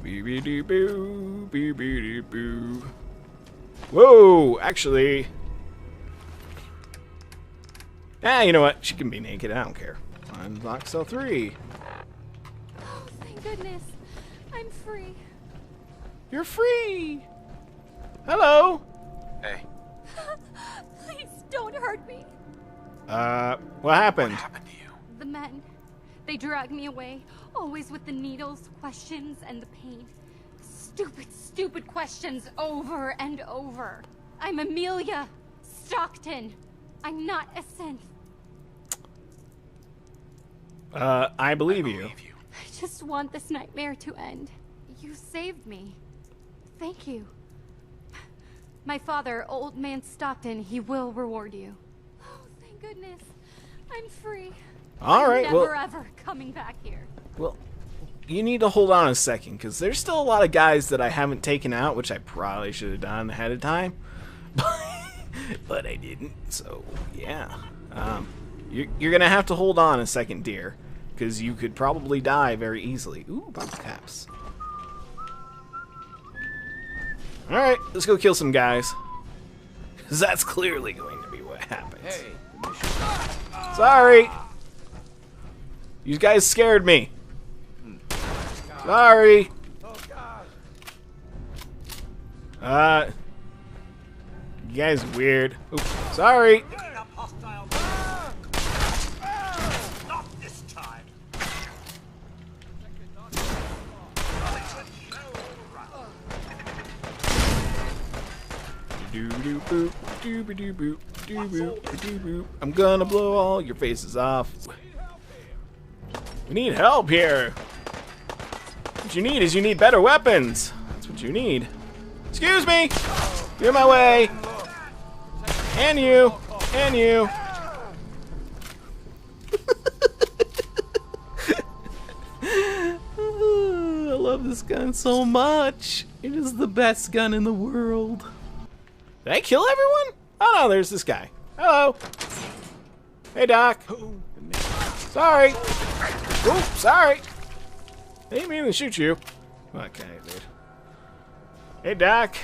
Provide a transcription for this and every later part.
Bee-bee-dee-boo, bee-bee-dee-boo. Whoa, actually. You know what? She can be naked. I don't care. Unlock cell 3. Oh, thank goodness. I'm free. You're free. Hello. Hey. Please don't hurt me. What happened? What happened to you? The men. They dragged me away, always with the needles, questions, and the pain. Stupid, stupid questions over and over. I'm Amelia Stockton. I'm not a synth. I believe you. I just want this nightmare to end. You saved me. Thank you. My father, Old Man Stockton, he will reward you. Oh, thank goodness. I'm free. All right, I'm never ever coming back here. Well, you need to hold on a second, because there's still a lot of guys that I haven't taken out, which I probably should have done ahead of time. But I didn't, so yeah. You're going to have to hold on a second, dear, because you could probably die very easily. Ooh, bottle caps. Alright, let's go kill some guys. Because that's clearly going to be what happens. Hey. Sorry! You guys scared me. Sorry. You guys are weird. Oops, sorry. Not this time. Doo-doo-boop, doo-ba-doo-boop, doo-boop, doo-boop. I'm gonna blow all your faces off. We need help here. What you need is you need better weapons. That's what you need. Excuse me. Get in my way. And you. And you. I love this gun so much. It is the best gun in the world. Did I kill everyone? Oh no, there's this guy. Hello. Hey, Doc. Sorry. Oops, sorry. I didn't mean to shoot you. Okay, dude. Hey, Doc.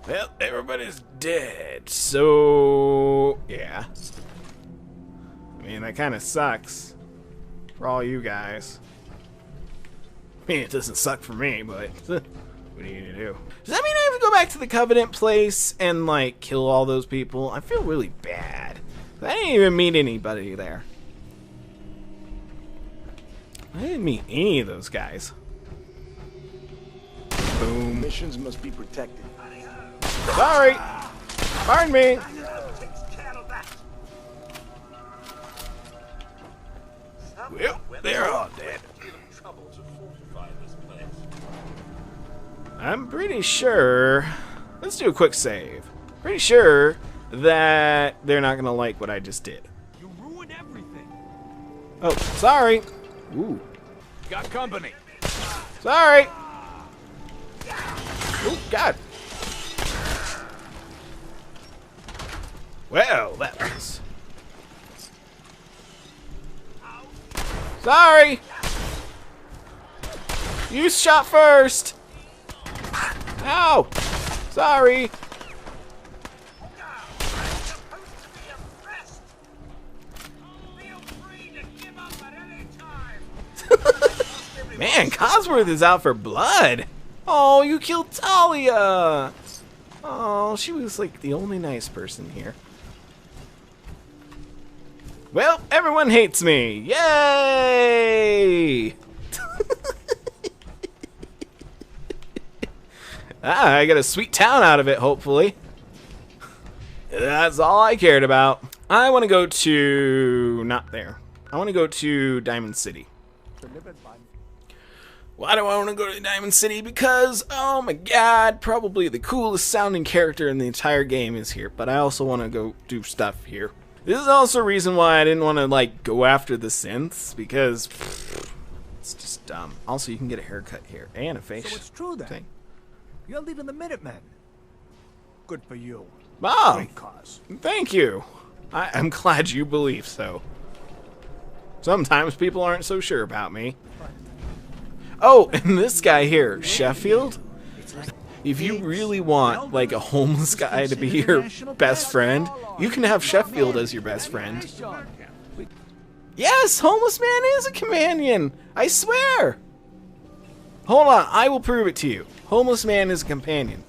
Well, everybody's dead, so yeah. I mean, that kind of sucks for all you guys. I mean, it doesn't suck for me, but what do you need to do? Does that mean I have to go back to the Covenant place and, like, kill all those people? I feel really bad. I didn't even meet anybody there. I didn't meet any of those guys. Boom. Missions must be protected. Sorry. Pardon me. Well, they're all dead. I'm pretty sure... Let's do a quick save. Pretty sure that they're not going to like what I just did. You ruined everything. Oh, sorry. Ooh. Got company. Sorry. Oh, God. Well, that was... Sorry. You shot first. Ow. Sorry. Man, Cosworth is out for blood. Oh, you killed Talia. Oh, she was like the only nice person here. Well, everyone hates me. Yay! I got a sweet town out of it, hopefully. That's all I cared about. I want to go to... Not there. I want to go to Diamond City. Why do I want to go to Diamond City? Because, oh my god, probably the coolest sounding character in the entire game is here. But I also want to go do stuff here. This is also a reason why I didn't want to, like, go after the synths. Because it's just dumb. Also, you can get a haircut here. And a face. So it's true then. Thing. You're leading the Minutemen. Good for you. Oh, Great cause. thank you. I'm glad you believe so. Sometimes people aren't so sure about me. Oh, and this guy here, Sheffield. If you really want, like, a homeless guy to be your best friend, you can have Sheffield as your best friend. Yes, homeless man is a companion. I swear. Hold on, I will prove it to you. Homeless man is a companion.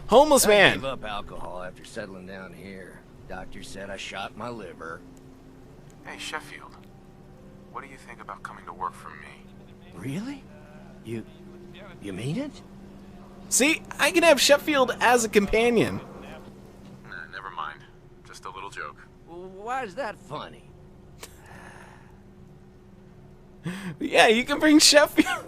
Homeless I man. gave up alcohol after settling down here. Doctor said I shot my liver. Hey, Sheffield. What do you think about coming to work for me? Really? You mean it? See, I can have Sheffield as a companion. Nah, never mind. Just a little joke. Why is that funny? Yeah, you can bring Sheffield.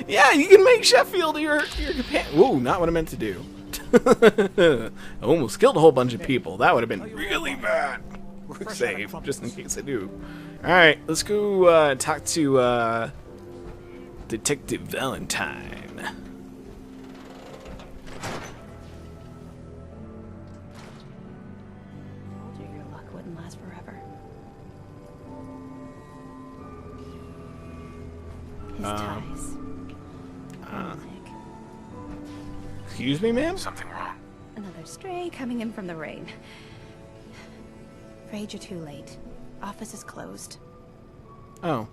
Yeah, you can make Sheffield your companion. Whoa, not what I meant to do. I almost killed a whole bunch of people. That would have been really bad. Quick save, just in case I do. Alright, let's go talk to Detective Valentine. Told you your luck wouldn't last forever. His ties. Nick. Excuse me, ma'am? Something wrong? Another stray coming in from the rain. Afraid you're too late. Office is closed. Oh.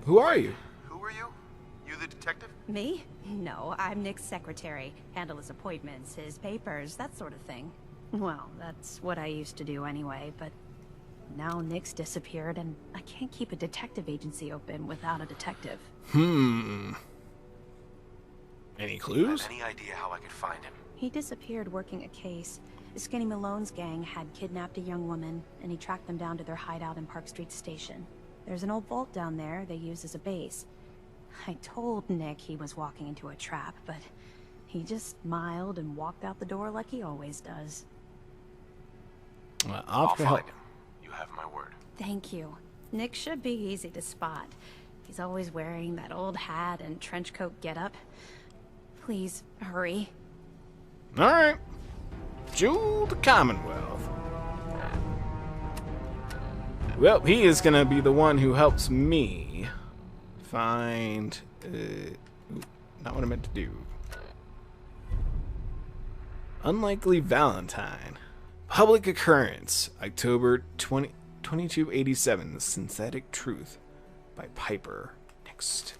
Who are you? Who are you? You the detective? Me? No, I'm Nick's secretary. Handle his appointments, his papers, that sort of thing. Well, that's what I used to do anyway, but now Nick's disappeared and I can't keep a detective agency open without a detective. Any Do clues? you have any idea how I could find him? He disappeared working a case. Skinny Malone's gang had kidnapped a young woman, and he tracked them down to their hideout in Park Street Station. There's an old vault down there they use as a base. I told Nick he was walking into a trap, but he just smiled and walked out the door like he always does. I'll find him. You have my word. Thank you. Nick should be easy to spot. He's always wearing that old hat and trench coat getup. Please, hurry. Alright. Jewel the Commonwealth. Well, he is gonna be the one who helps me find... not what I meant to do. Unlikely Valentine. Public occurrence. October 2287. The Synthetic Truth by Piper. Next.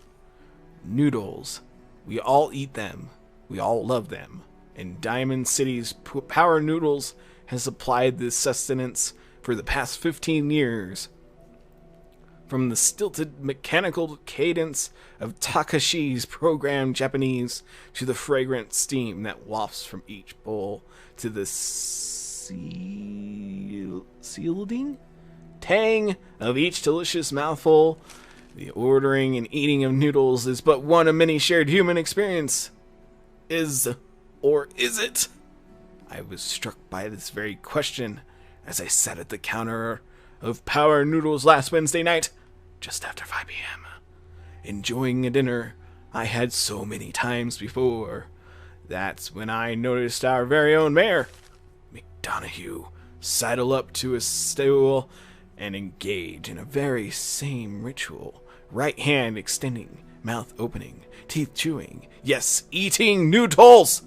Noodles. We all eat them. We all love them. And Diamond City's Power Noodles has supplied this sustenance for the past 15 years. From the stilted mechanical cadence of Takashi's programmed Japanese to the fragrant steam that wafts from each bowl to the sealing tang of each delicious mouthful, the ordering and eating of noodles is but one of many shared human experience. Or is it? I was struck by this very question as I sat at the counter of Power Noodles last Wednesday night, just after 5 p.m., enjoying a dinner I had so many times before. That's when I noticed our very own mayor, McDonagh, sidle up to a stool and engage in a very same ritual, right hand extending, mouth opening, teeth chewing, yes, eating noodles!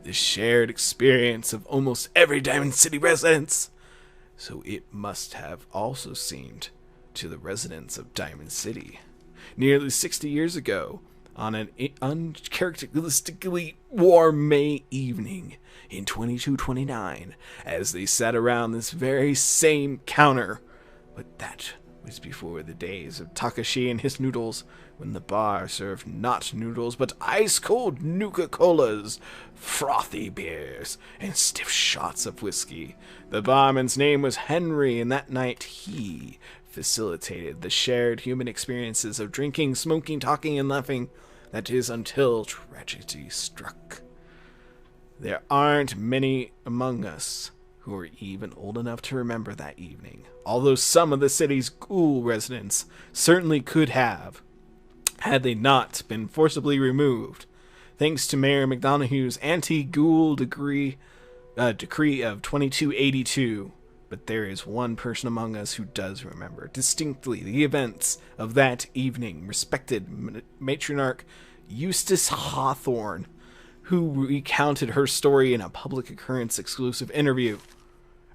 The shared experience of almost every Diamond City resident. So it must have also seemed to the residents of Diamond City. Nearly 60 years ago, on an uncharacteristically warm May evening in 2229, as they sat around this very same counter. But that was before the days of Takashi and his noodles, when the bar served not noodles, but ice-cold Nuka-Colas, frothy beers, and stiff shots of whiskey. The barman's name was Henry, and that night he facilitated the shared human experiences of drinking, smoking, talking, and laughing. That is, until tragedy struck. There aren't many among us who are even old enough to remember that evening, although some of the city's ghoul residents certainly could have, had they not been forcibly removed, thanks to Mayor McDonagh's anti-ghoul decree of 2282. But there is one person among us who does remember distinctly the events of that evening. Respected matriarch Eustace Hawthorne, who recounted her story in a public occurrence exclusive interview.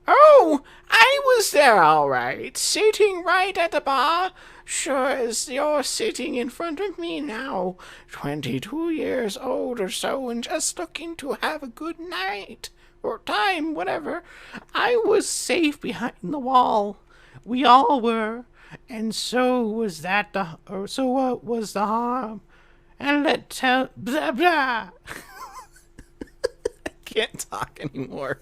"Oh, I was there all right, sitting right at the bar, sure as you're sitting in front of me now, 22 years old or so, and just looking to have a good night, or time, whatever. I was safe behind the wall. We all were, and so was what was the harm? And let's tell blah blah." I can't talk anymore.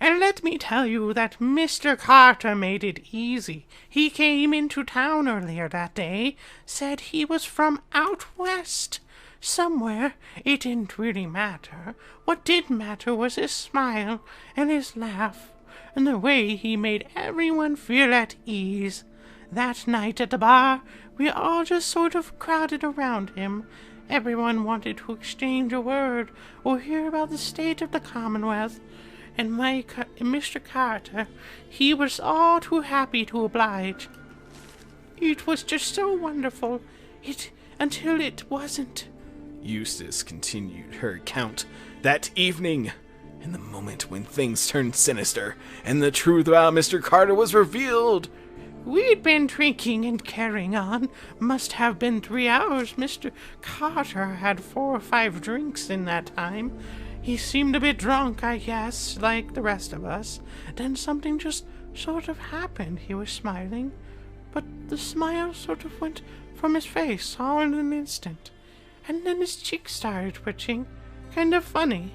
"And let me tell you that Mr. Carter made it easy. He came into town earlier that day, said he was from out west. Somewhere. It didn't really matter. What did matter was his smile and his laugh, and the way he made everyone feel at ease. That night at the bar, we all just sort of crowded around him. Everyone wanted to exchange a word or hear about the state of the Commonwealth. And Mr. Carter, he was all too happy to oblige. It was just so wonderful, until it wasn't." Eustace continued her account that evening, in the moment when things turned sinister, and the truth about Mr. Carter was revealed. "We'd been drinking and carrying on. Must have been 3 hours. Mr. Carter had 4 or 5 drinks in that time. He seemed a bit drunk, I guess, like the rest of us. Then something just sort of happened. He was smiling, but the smile sort of went from his face all in an instant. And then his cheeks started twitching, kind of funny.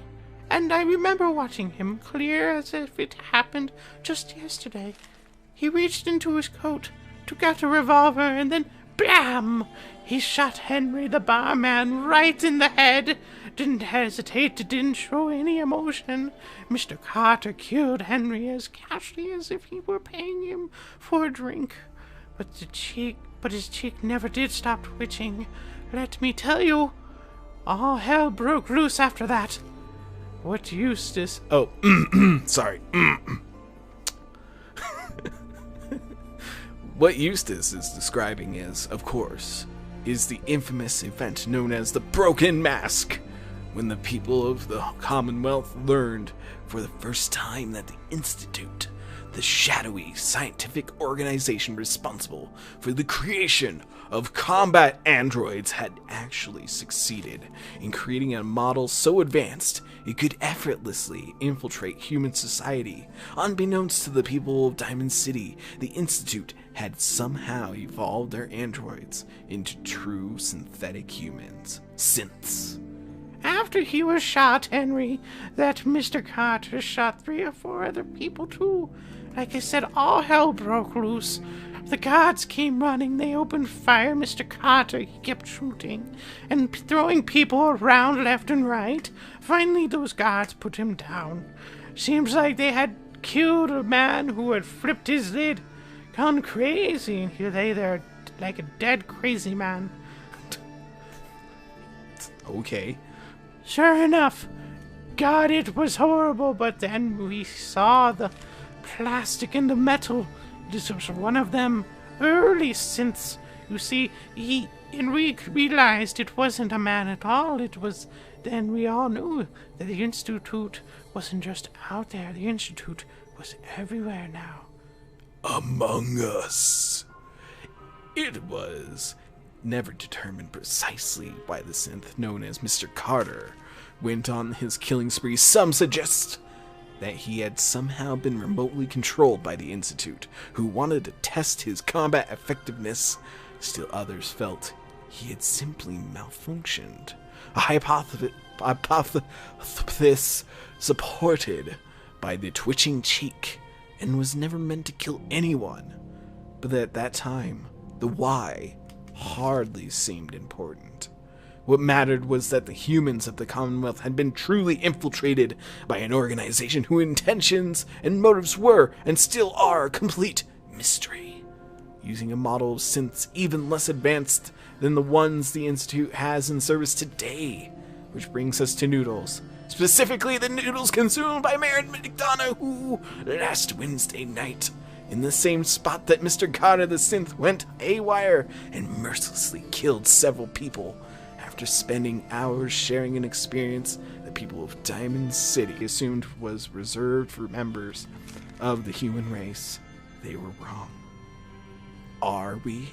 And I remember watching him, clear as if it happened just yesterday. He reached into his coat, took out a revolver, and then blam! He shot Henry the barman right in the head. Didn't hesitate, didn't show any emotion. Mr. Carter killed Henry as casually as if he were paying him for a drink. But his cheek never did stop twitching. Let me tell you, all hell broke loose after that. What Eustace... Oh, sorry. What Eustace is describing is, of course, is the infamous event known as the Broken Mask, when the people of the Commonwealth learned for the first time that the Institute, the shadowy scientific organization responsible for the creation of combat androids, had actually succeeded in creating a model so advanced it could effortlessly infiltrate human society. Unbeknownst to the people of Diamond City, the Institute had somehow evolved their androids into true synthetic humans, synths. After he was shot, Henry, that Mr. Carter shot 3 or 4 other people too. Like I said, all hell broke loose. The guards came running, they opened fire. Mr. Carter, he kept shooting and throwing people around left and right. Finally, those guards put him down. Seems like they had killed a man who had flipped his lid, gone crazy, and he lay there like a dead crazy man. Okay. Sure enough. God, it was horrible, but then we saw the plastic and the metal. This was one of them early synths. You see, we realized it wasn't a man at all. It was... Then we all knew that the Institute wasn't just out there. The Institute was everywhere now. Among us. It was never determined precisely why the synth known as Mr. Carter went on his killing spree. Some suggest that he had somehow been remotely controlled by the Institute, who wanted to test his combat effectiveness. Still others felt he had simply malfunctioned. A hypothesis supported by the twitching cheek, and was never meant to kill anyone. But at that time, the why hardly seemed important. What mattered was that the humans of the Commonwealth had been truly infiltrated by an organization whose intentions and motives were, and still are, a complete mystery. Using a model of synths even less advanced than the ones the Institute has in service today. Which brings us to Noodles. Specifically, the noodles consumed by Mayor McDonough last Wednesday night, in the same spot that Mr. Carter the Synth went haywire and mercilessly killed several people after spending hours sharing an experience the people of Diamond City assumed was reserved for members of the human race. They were wrong. Are we?